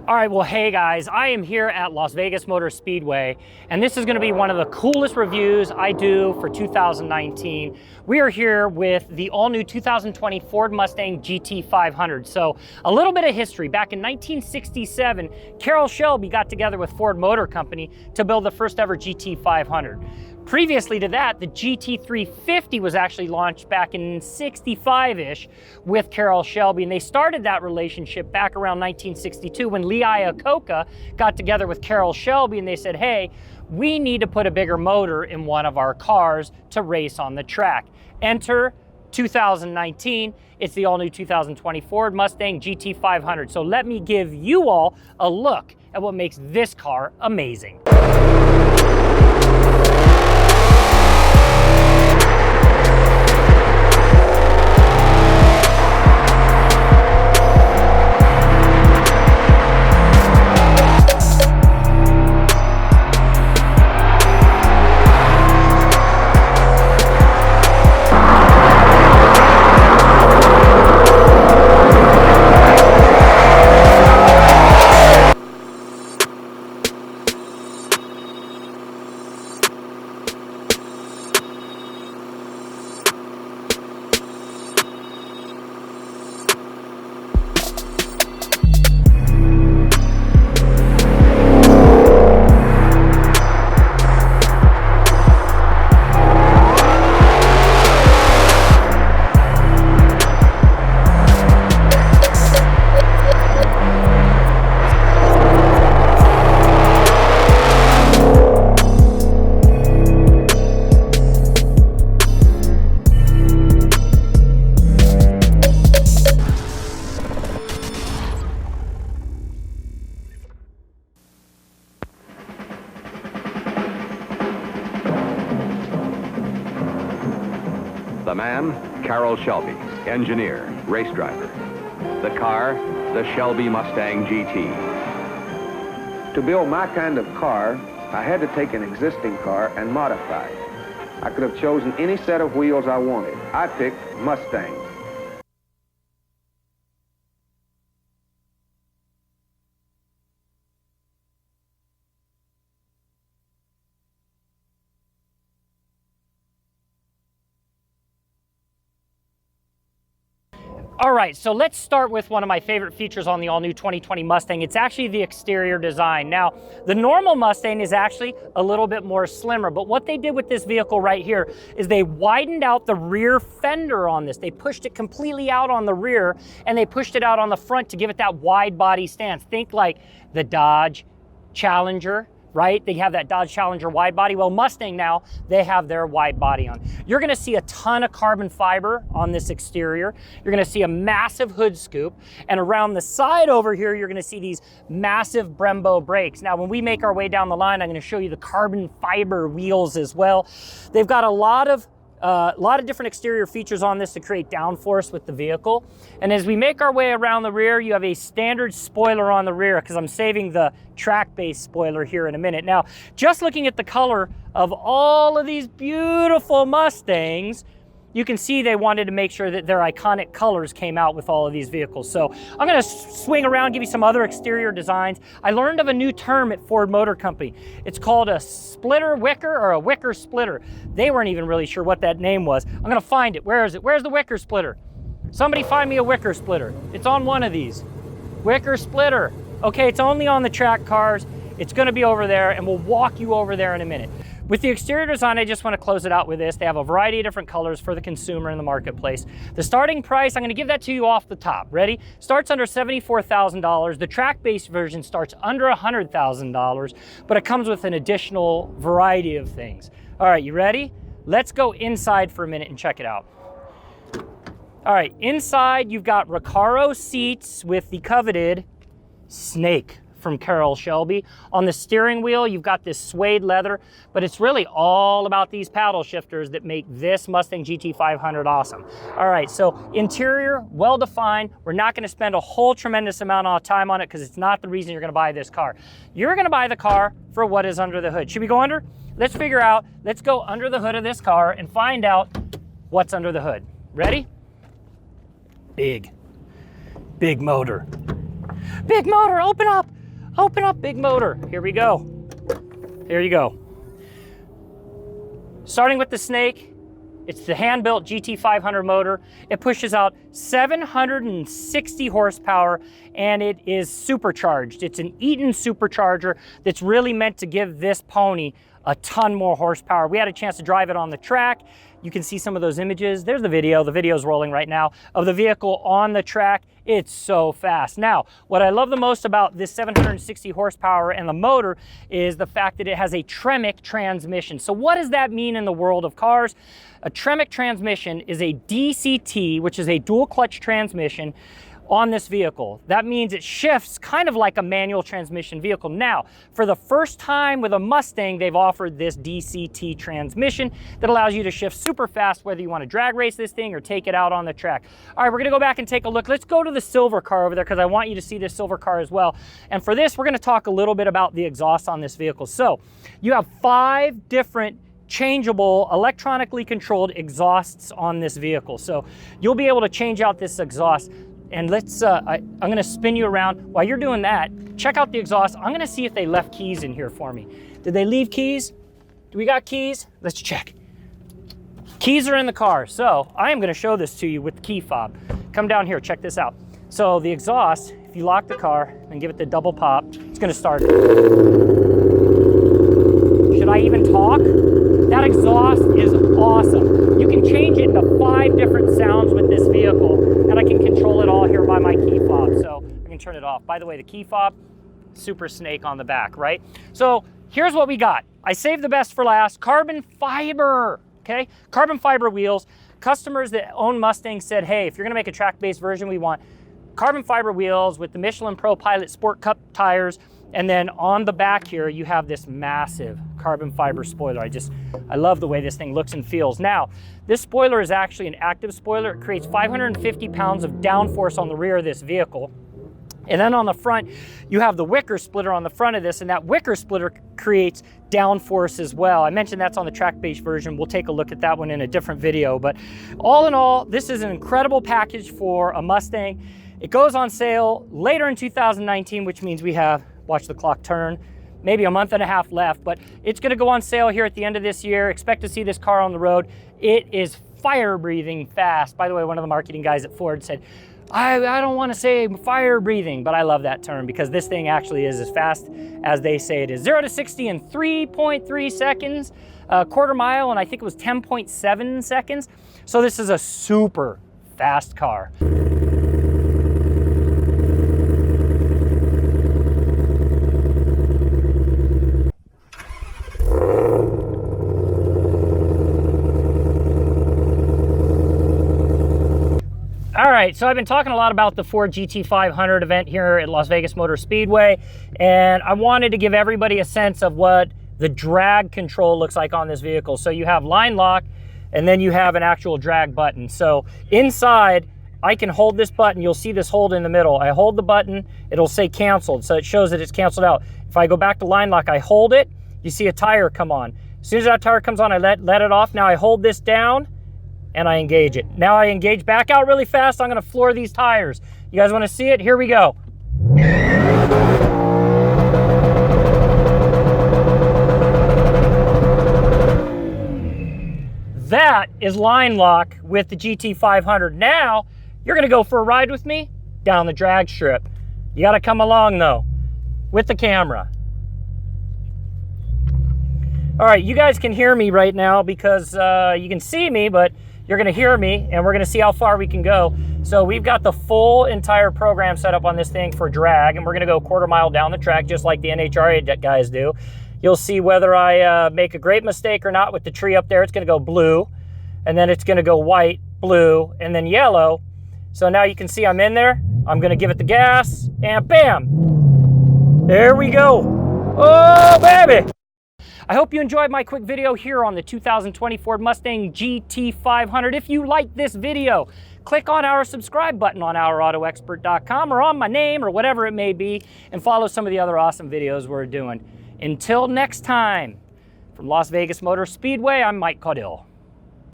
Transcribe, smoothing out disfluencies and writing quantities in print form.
All right, well, hey guys, I am here at Las Vegas Motor Speedway, and this is gonna be one of the coolest reviews I do for 2019. We are here with the all-new 2020 Ford Mustang GT500. So a little bit of history. Back in 1967, Caudill Shelby got together with Ford Motor Company to build the first ever GT500. Previously to that, the GT350 was actually launched back in 65-ish with Caudill Shelby, and they started that relationship back around 1962 when Lee Iacocca got together with Caudill Shelby and they said, hey, we need to put a bigger motor in one of our cars to race on the track. Enter 2019, it's the all-new 2020 Ford Mustang GT500. So let me give you all a look at what makes this car amazing. The man, Caudill Shelby, engineer, race driver. The car, the Shelby Mustang GT. To build my kind of car, I had to take an existing car and modify it. I could have chosen any set of wheels I wanted. I picked Mustang. All right, so let's start with one of my favorite features on the all-new 2020 Mustang. It's actually the exterior design. Now, the normal Mustang is actually a little bit more slimmer, but what they did with this vehicle right here is they widened out the rear fender on this. They pushed it completely out on the rear, and they pushed it out on the front to give it that wide body stance. Think like the Dodge Challenger, right? They have that Dodge Challenger wide body. Well, Mustang now, they have their wide body on. You're gonna see a ton of carbon fiber on this exterior. You're gonna see a massive hood scoop. And around the side over here, you're gonna see these massive Brembo brakes. Now, when we make our way down the line, I'm gonna show you the carbon fiber wheels as well. They've got a lot of different exterior features on this to create downforce with the vehicle. And as we make our way around the rear, you have a standard spoiler on the rear, because I'm saving the track-based spoiler here in a minute. Now, just looking at the color of all of these beautiful Mustangs, you can see they wanted to make sure that their iconic colors came out with all of these vehicles. So I'm gonna swing around, give you some other exterior designs. I learned of a new term at Ford Motor Company. It's called a splitter wicker or a wicker splitter. They weren't even really sure what that name was. I'm gonna find it. Where is it? Where's the wicker splitter? Somebody find me a wicker splitter. It's on one of these. Wicker splitter. Okay, it's only on the track cars. It's gonna be over there, and we'll walk you over there in a minute. With the exterior design, I just want to close it out with this. They have a variety of different colors for the consumer in the marketplace. The starting price, I'm going to give that to you off the top. Ready? Starts under $74,000. The track-based version starts under $100,000, but it comes with an additional variety of things. All right, you ready? Let's go inside for a minute and check it out. All right, inside you've got Recaro seats with the coveted snake from Caudill Shelby. On the steering wheel, you've got this suede leather, but it's really all about these paddle shifters that make this Mustang GT500 awesome. All right, so interior, well-defined. We're not gonna spend a whole tremendous amount of time on it because it's not the reason you're gonna buy this car. You're gonna buy the car for what is under the hood. Should we go under? Let's figure out, let's go under the hood of this car and find out what's under the hood. Ready? Big motor. Big motor, open up. Open up, big motor. Here we go. Here you go. Starting with the Snake, it's the hand-built GT500 motor. It pushes out 760 horsepower, and it is supercharged. It's an Eaton supercharger that's really meant to give this pony a ton more horsepower. We had a chance to drive it on the track. You can see some of those images. There's the video. The video's rolling right now of the vehicle on the track. It's so fast. Now, what I love the most about this 760 horsepower and the motor is the fact that it has a Tremec transmission. So what does that mean in the world of cars? A Tremec transmission is a DCT, which is a dual clutch transmission on this vehicle. That means it shifts kind of like a manual transmission vehicle. Now, for the first time with a Mustang, they've offered this DCT transmission that allows you to shift super fast, whether you want to drag race this thing or take it out on the track. All right, we're gonna go back and take a look. Let's go to the silver car over there because I want you to see this silver car as well. And for this, we're gonna talk a little bit about the exhaust on this vehicle. So you have 5 different changeable, electronically controlled exhausts on this vehicle. So you'll be able to change out this exhaust. And let's, I'm gonna spin you around. While you're doing that, check out the exhaust. I'm gonna see if they left keys in here for me. Did they leave keys? Do we got keys? Let's check. Keys are in the car. So I am gonna show this to you with the key fob. Come down here, check this out. So the exhaust, if you lock the car and give it the double pop, it's gonna start. Should I even talk? That exhaust is awesome. You can change it into 5 different sounds with this vehicle, and I can control it all here by my key fob, so I can turn it off. By the way, the key fob, Super Snake on the back, right? So here's what we got. I saved the best for last, carbon fiber, okay? Carbon fiber wheels. Customers that own Mustangs said, hey, if you're gonna make a track-based version, we want carbon fiber wheels with the Michelin Pro Pilot Sport Cup tires. And then on the back here, you have this massive carbon fiber spoiler. I love the way this thing looks and feels. Now, this spoiler is actually an active spoiler. It creates 550 pounds of downforce on the rear of this vehicle. And then on the front, you have the wicker splitter on the front of this, and that wicker splitter creates downforce as well. I mentioned that's on the track-based version. We'll take a look at that one in a different video. But all in all, this is an incredible package for a Mustang. It goes on sale later in 2019, which means we have, watch the clock turn, maybe a month and a half left, but it's gonna go on sale here at the end of this year. Expect to see this car on the road. It is fire-breathing fast. By the way, one of the marketing guys at Ford said, I don't wanna say fire-breathing, but I love that term because this thing actually is as fast as they say it is. 0 to 60 in 3.3 seconds, a quarter mile, and I think it was 10.7 seconds. So this is a super fast car. All right, so I've been talking a lot about the Ford GT500 event here at Las Vegas Motor Speedway, and I wanted to give everybody a sense of what the drag control looks like on this vehicle. So you have line lock, and then you have an actual drag button. So inside, I can hold this button. You'll see this hold in the middle. I hold the button, it'll say canceled, so it shows that it's canceled out. If I go back to line lock, I hold it, you see a tire come on. As soon as that tire comes on, I let it off. Now I hold this down, and I engage it. Now I engage back out really fast. I'm gonna floor these tires. You guys wanna see it? Here we go. That is line lock with the GT500. Now, you're gonna go for a ride with me down the drag strip. You gotta come along though, with the camera. All right, you guys can hear me right now because you can see me, but you're gonna hear me, and we're gonna see how far we can go. So we've got the full entire program set up on this thing for drag, and we're gonna go quarter mile down the track, just like the NHRA guys do. You'll see whether I make a great mistake or not with the tree up there. It's gonna go blue, and then it's gonna go white, blue, and then yellow. So now you can see I'm in there. I'm gonna give it the gas, and bam! There we go. Oh, baby! I hope you enjoyed my quick video here on the 2020 Ford Mustang GT500. If you like this video, click on our subscribe button on ourautoexpert.com or on my name or whatever it may be, and follow some of the other awesome videos we're doing. Until next time, from Las Vegas Motor Speedway, I'm Mike Caudill.